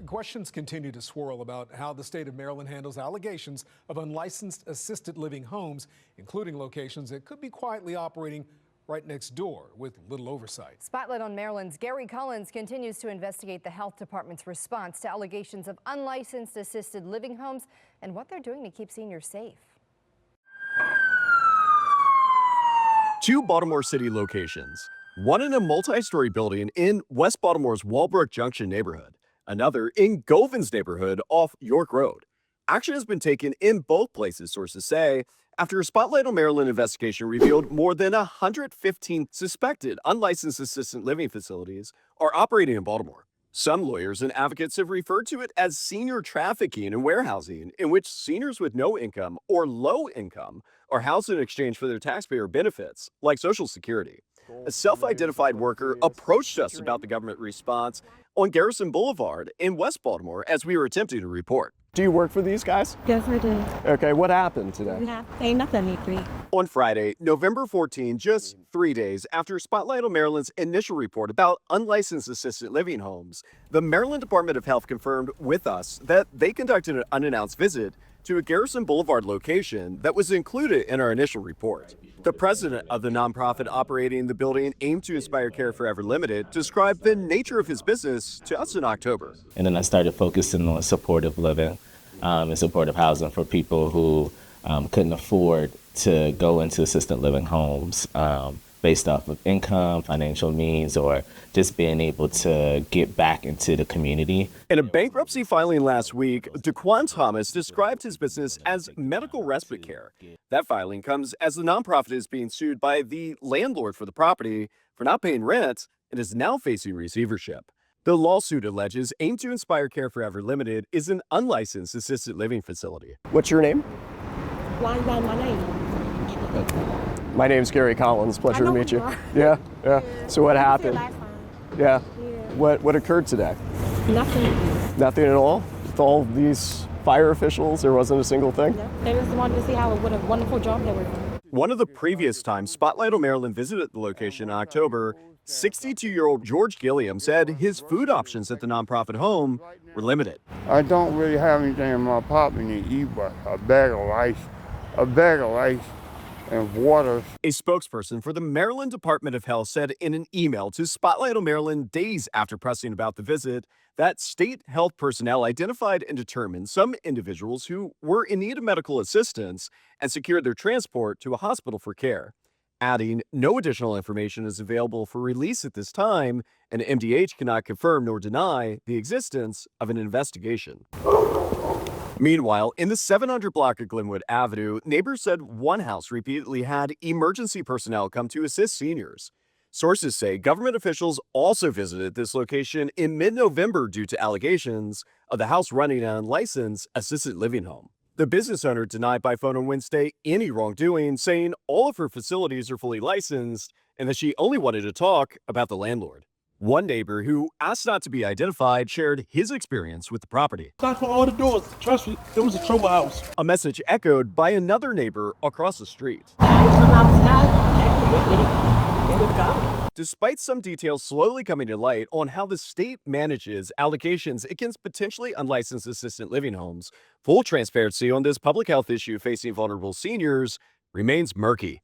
Questions continue to swirl about how the state of Maryland handles allegations of unlicensed assisted living homes, including locations that could be quietly operating right next door with little oversight. Spotlight on Maryland's Gary Collins continues to investigate the health department's response to allegations of unlicensed assisted living homes and what they're doing to keep seniors safe. Two Baltimore City locations, one in a multi-story building in West Baltimore's Walbrook Junction neighborhood, another in Govin's neighborhood off York Road. Action has been taken in both places, sources say, after a Spotlight on Maryland investigation revealed more than 115 suspected unlicensed assisted living facilities are operating in Baltimore. Some lawyers and advocates have referred to it as senior trafficking and warehousing, in which seniors with no income or low income are housed in exchange for their taxpayer benefits, like Social Security. A self-identified worker approached us about the government response on Garrison Boulevard in West Baltimore as we were attempting to report. Do you work for these guys? Yes, I do. Okay, what happened today? Ain't nothing need to be. On Friday, November 14, just 3 days after Spotlight on Maryland's initial report about unlicensed assisted living homes, the Maryland Department of Health confirmed with us that they conducted an unannounced visit to a Garrison Boulevard location that was included in our initial report. The president of the nonprofit operating the building, Aim to Inspire Care Forever Limited, described the nature of his business to us in October. And then I started focusing on supportive living and supportive housing for people who couldn't afford to go into assisted living homes based off of income, financial means, or just being able to get back into the community. In a bankruptcy filing last week, Daquan Thomas described his business as medical respite care. That filing comes as the nonprofit is being sued by the landlord for the property for not paying rent and is now facing receivership. The lawsuit alleges Aim to Inspire Care Forever Limited is an unlicensed assisted living facility. What's your name? Why is that my name? My name's Gary Collins. Pleasure to meet you. Yeah. So what happened? Yeah. What occurred today? Nothing. Nothing at all? With all these fire officials, there wasn't a single thing? No. They just wanted to see what a wonderful job they were doing. One of the previous times Spotlight on Maryland visited the location in October, 62-year-old George Gilliam said his food options at the nonprofit home were limited. I don't really have anything in my apartment to eat but a bag of rice and water. A spokesperson for the Maryland Department of Health said in an email to Spotlight on Maryland days after pressing about the visit that state health personnel identified and determined some individuals who were in need of medical assistance and secured their transport to a hospital for care, adding no additional information is available for release at this time, and MDH cannot confirm nor deny the existence of an investigation. Meanwhile, in the 700 block of Glenwood Avenue, neighbors said one house repeatedly had emergency personnel come to assist seniors. Sources say government officials also visited this location in mid-November due to allegations of the house running an unlicensed assisted living home. The business owner denied by phone on Wednesday any wrongdoing, saying all of her facilities are fully licensed and that she only wanted to talk about the landlord. One neighbor, who asked not to be identified, shared his experience with the property. Locked for all the doors. Trust me, it was a trouble house. A message echoed by another neighbor across the street. Despite some details slowly coming to light on how the state manages allegations against potentially unlicensed assisted living homes, full transparency on this public health issue facing vulnerable seniors remains murky.